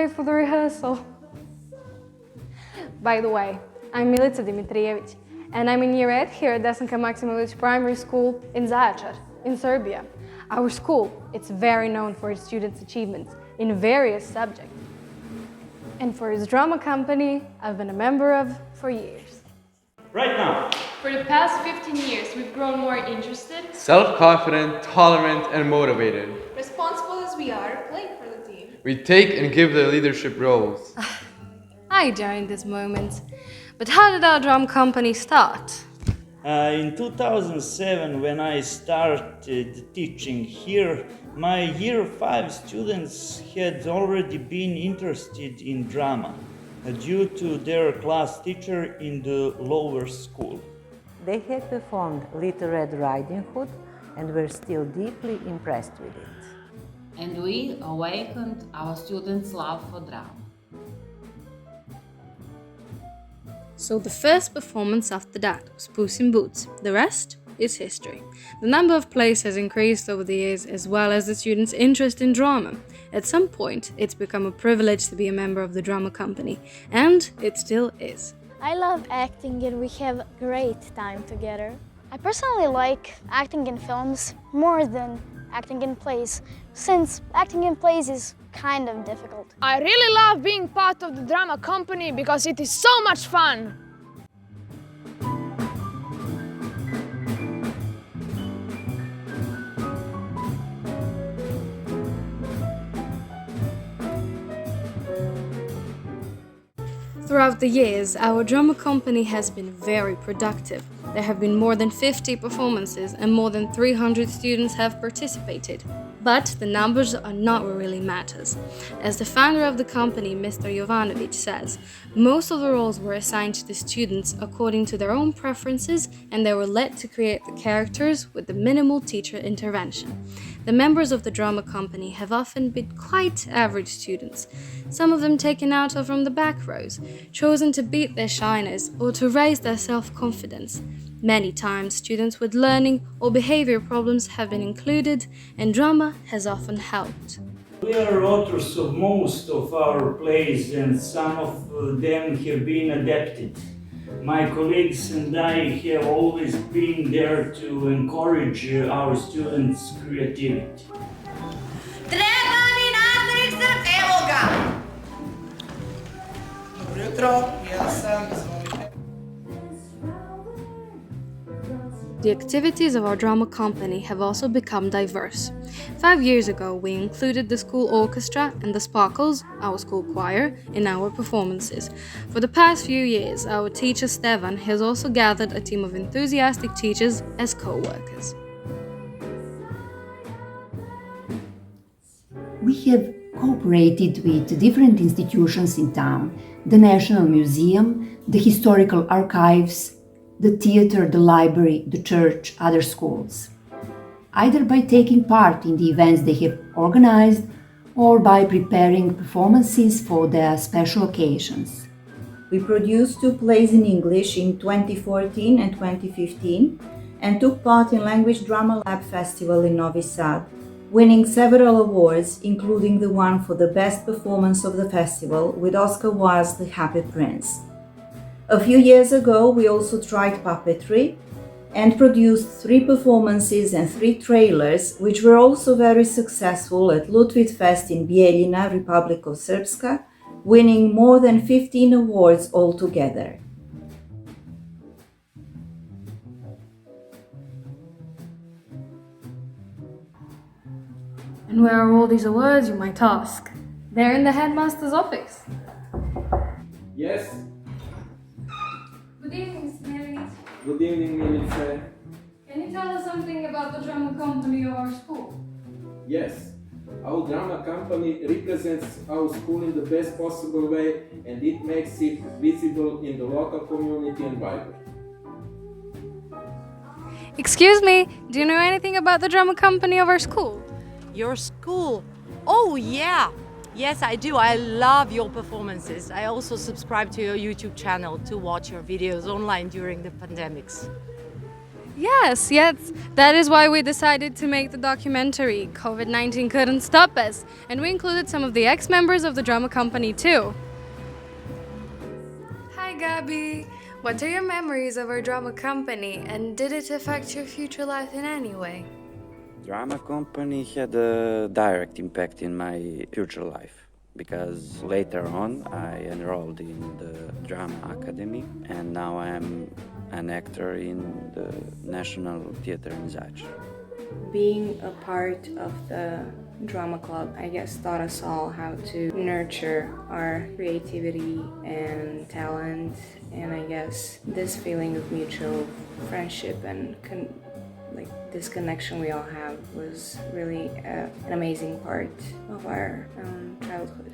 late for the rehearsal. By the way, I'm Milicu Dimitriјević, and I'm in year 8 here at Dramske Primary School in Zaječar, in Serbia. Our school, it's very known for its students' achievements in various subjects. And for its drama company, I've been a member of for years. Right now. For the past 15 years, we've grown more interested, self-confident, tolerant, and motivated. Responsible as we are, playing for the team. We take and give the leadership roles. I joined this moment. But how did our drum company start? In 2007, when I started teaching here, my year 5 students had already been interested in drama due to their class teacher in the lower school. They had performed Little Red Riding Hood and were still deeply impressed with it. And we awakened our students' love for drama. So the first performance after that was Puss in Boots. The rest is history. The number of plays has increased over the years, as well as the students' interest in drama. At some point, it's become a privilege to be a member of the drama company, and it still is. I love acting and we have great time together. I personally like acting in films more than acting in plays, since acting in plays is kind of difficult. I really love being part of the drama company because it is so much fun. Throughout the years, our drama company has been very productive. There have been more than 50 performances and more than 300 students have participated. But the numbers are not what really matters. As the founder of the company, Mr. Јовановиќ, says, most of the roles were assigned to the students according to their own preferences, and they were led to create the characters with the minimal teacher intervention. The members of the drama company have often been quite average students, some of them taken out of from the back rows, chosen to beat their shyness or to raise their self-confidence. Many times, students with learning or behavior problems have been included, and drama has often helped. We are authors of most of our plays, and some of them have been adapted. My colleagues and I have always been there to encourage our students' creativity. Treba mi nastavnik, evo ga! Dobro jutro, ja sam, izvolite. The activities of our drama company have also become diverse. 5 years ago, we included the school orchestra and the Sparkles, our school choir, in our performances. For the past few years, our teacher Stevan has also gathered a team of enthusiastic teachers as co-workers. We have cooperated with different institutions in town: the National Museum, the Historical Archives, the theater, the library, the church, other schools, either by taking part in the events they have organized or by preparing performances for their special occasions. We produced 2 plays in English in 2014 and 2015 and took part in Language Drama Lab Festival in Novi Sad, winning several awards, including the one for the best performance of the festival with Oscar Wilde's The Happy Prince. A few years ago, we also tried puppetry and produced 3 performances and 3 trailers, which were also very successful at Ludwigfest in Bijeljina, Republic of Srpska, winning more than 15 awards altogether. And where are all these awards, you might ask? They're in the headmaster's office. Yes. Good evening, Mary. Good evening, Milice. Can you tell us something about the drama company of our school? Yes. Our drama company represents our school in the best possible way, and it makes it visible in the local community environment. Excuse me, do you know anything about the drama company of our school? Your school? Oh, yeah. Yes, I do. I love your performances. I also subscribe to your YouTube channel to watch your videos online during the pandemics. Yes, that is why we decided to make the documentary. COVID-19 couldn't stop us, and we included some of the ex-members of the drama company too. Hi Gabi! What are your memories of our drama company, and did it affect your future life in any way? Drama company had a direct impact in my future life because later on I enrolled in the drama academy and now I am an actor in the National Theatre in Zagreb. Being a part of the drama club, I guess, taught us all how to nurture our creativity and talent, and I guess this feeling of mutual friendship and this connection we all have was really an amazing part of our childhood.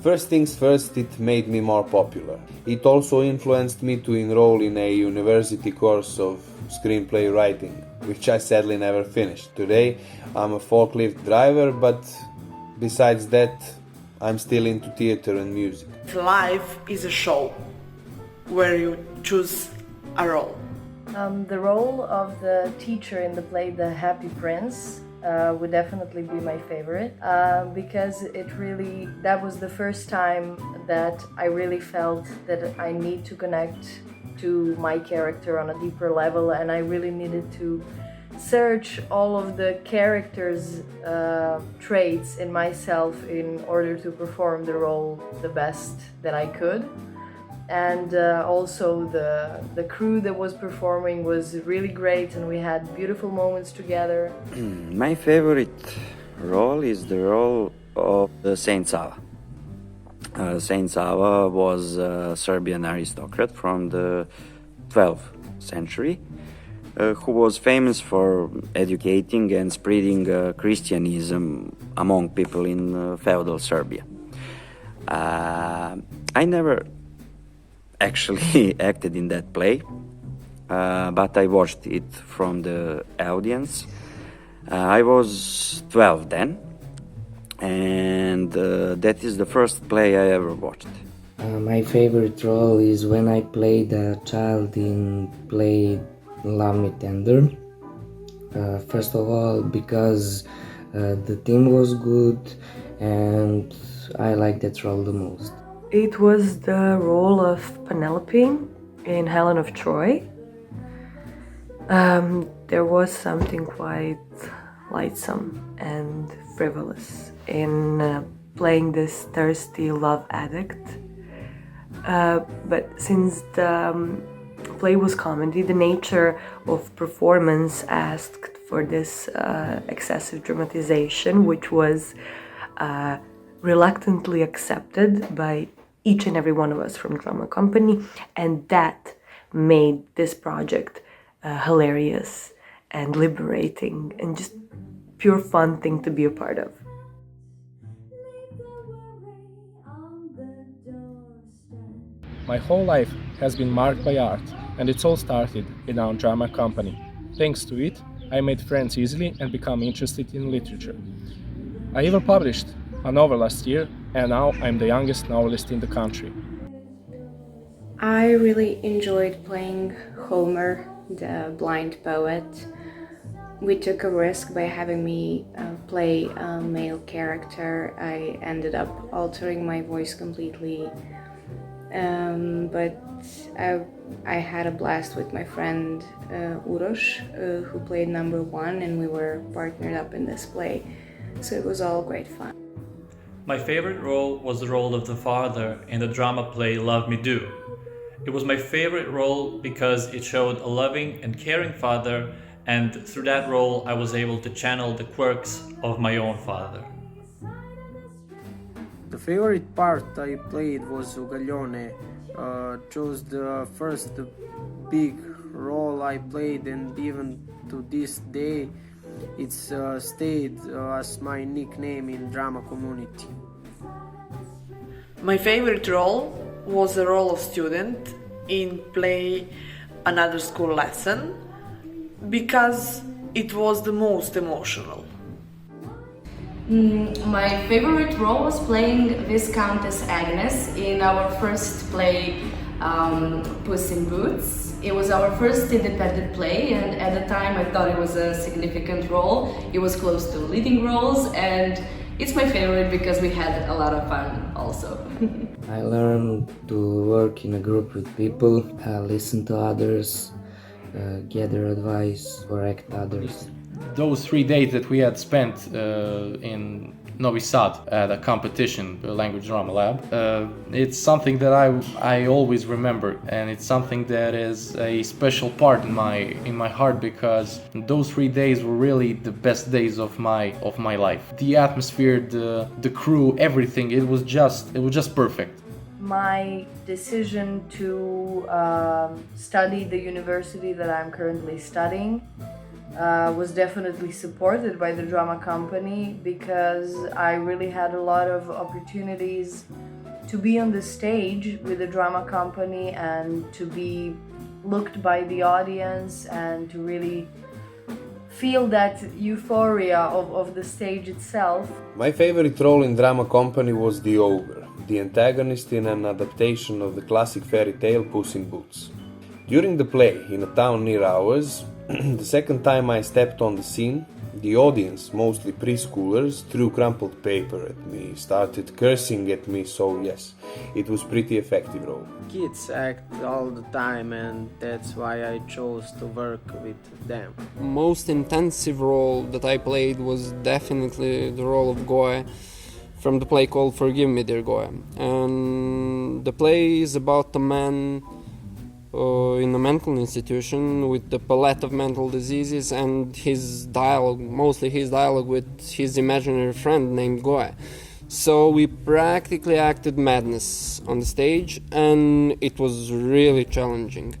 First things first, it made me more popular. It also influenced me to enroll in a university course of screenplay writing, which I sadly never finished. Today, I'm a forklift driver, but besides that, I'm still into theater and music. Life is a show where you choose a role. The role of the teacher in the play The Happy Prince would definitely be my favorite because that was the first time that I really felt that I need to connect to my character on a deeper level, and I really needed to search all of the character's traits in myself in order to perform the role the best that I could. And also the crew that was performing was really great, and we had beautiful moments together. My favorite role is the role of Saint Sava. Saint Sava was a Serbian aristocrat from the 12th century who was famous for educating and spreading Christianism among people in feudal Serbia. I never actually acted in that play, but I watched it from the audience. I was 12 then, and that is the first play I ever watched. My favorite role is when I played a child in play Love Me Tender. First of all, because the theme was good and I liked that role the most. It was the role of Penelope in Helen of Troy. There was something quite lightsome and frivolous in playing this thirsty love addict. But since the play was comedy, the nature of performance asked for this excessive dramatization, which was reluctantly accepted by each and every one of us from Drama Company, and that made this project hilarious and liberating and just pure fun thing to be a part of. My whole life has been marked by art, and it's all started in our drama company. Thanks to it, I made friends easily and become interested in literature. I even published a novel last year, and now I'm the youngest novelist in the country. I really enjoyed playing Homer, the blind poet. We took a risk by having me play a male character. I ended up altering my voice completely, but I had a blast with my friend Uroš, who played number one, and we were partnered up in this play, so it was all great fun. My favorite role was the role of the father in the drama play Love Me Do. It was my favorite role because it showed a loving and caring father, and through that role I was able to channel the quirks of my own father. The favorite part I played was Ugaljone. Chose the first big role I played, and even to this day it's stayed as my nickname in drama community. My favorite role was the role of student in play Another School Lesson because it was the most emotional. My favorite role was playing Viscountess Agnes in our first play Puss in Boots. It was our first independent play, and at the time I thought it was a significant role. It was close to leading roles, and it's my favorite because we had a lot of fun also. I learned to work in a group with people, listen to others, gather advice, correct others. Those 3 days that we had spent in Novi Sad at a competition, the language drama lab, it's something that I always remember, and it's something that is a special part in my heart, because those 3 days were really the best days of my life. The atmosphere, the crew, everything, it was just perfect. My decision to study the university that I'm currently studying was definitely supported by the drama company, because I really had a lot of opportunities to be on the stage with the drama company and to be looked by the audience and to really feel that euphoria of the stage itself. My favorite role in drama company was the ogre, the antagonist in an adaptation of the classic fairy tale Puss in Boots. During the play, in a town near ours, the second time I stepped on the scene, the audience, mostly preschoolers, threw crumpled paper at me, started cursing at me, so yes, it was pretty effective role. Kids act all the time, and that's why I chose to work with them. Most intensive role that I played was definitely the role of Goe from the play called Forgive Me, Dear Goe. And the play is about a man in a mental institution with a palette of mental diseases, and his dialogue, mostly his dialogue with his imaginary friend named Goe. So we practically acted madness on the stage, and it was really challenging.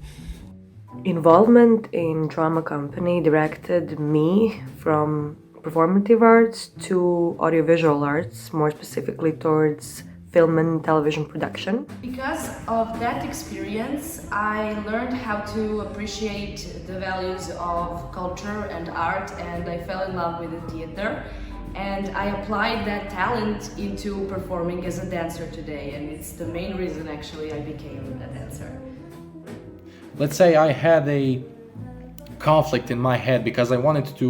Involvement in drama company directed me from performative arts to audiovisual arts, more specifically towards film and television production. Because of that experience, I learned how to appreciate the values of culture and art, and I fell in love with the theater. And I applied that talent into performing as a dancer today, and it's the main reason actually I became a dancer. Let's say I had a conflict in my head because I wanted to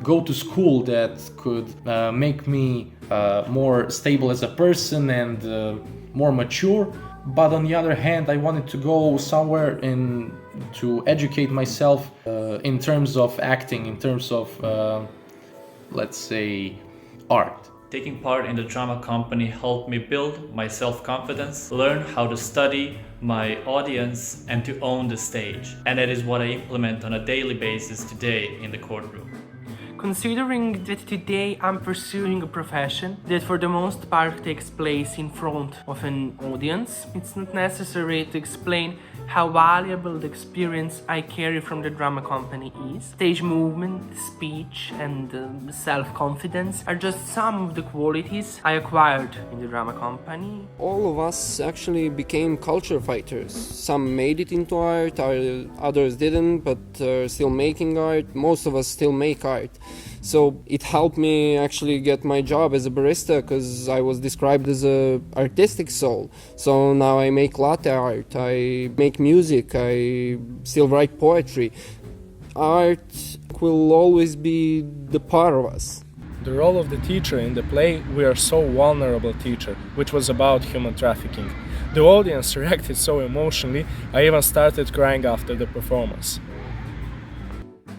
go to school that could make me more stable as a person and more mature, but on the other hand I wanted to go somewhere to educate myself in terms of acting, in terms of let's say art. Taking part in the drama company helped me build my self-confidence, learn how to study my audience and to own the stage. And that is what I implement on a daily basis today in the courtroom. Considering that today I'm pursuing a profession that for the most part takes place in front of an audience, it's not necessary to explain how valuable the experience I carry from the drama company is. Stage movement, speech, and self-confidence are just some of the qualities I acquired in the drama company. All of us actually became culture fighters. Some made it into art, others didn't, but are still making art. Most of us still make art. So it helped me actually get my job as a barista, because I was described as an artistic soul. So now I make latte art, I make music, I still write poetry. Art will always be the part of us. The role of the teacher in the play, We Are So Vulnerable Teacher, which was about human trafficking. The audience reacted so emotionally, I even started crying after the performance.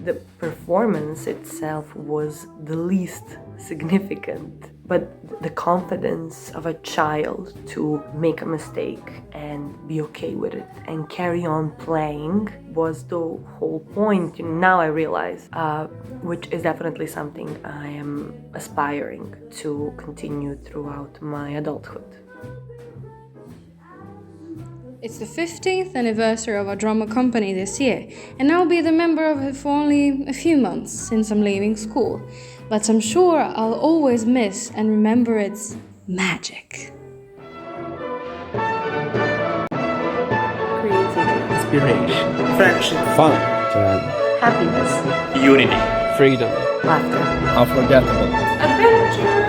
The performance itself was the least significant, but the confidence of a child to make a mistake and be okay with it and carry on playing was the whole point. Now I realize, which is definitely something I am aspiring to continue throughout my adulthood. It's the 15th anniversary of our drama company this year, and I'll be the member of it for only a few months since I'm leaving school. But I'm sure I'll always miss and remember its magic. Creativity, Inspiration, friendship, Fun, happiness, Unity, freedom, laughter, Unforgettable. adventure.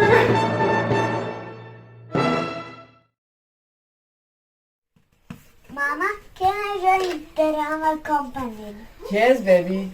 Mama, Can I join the drama company? Yes, baby.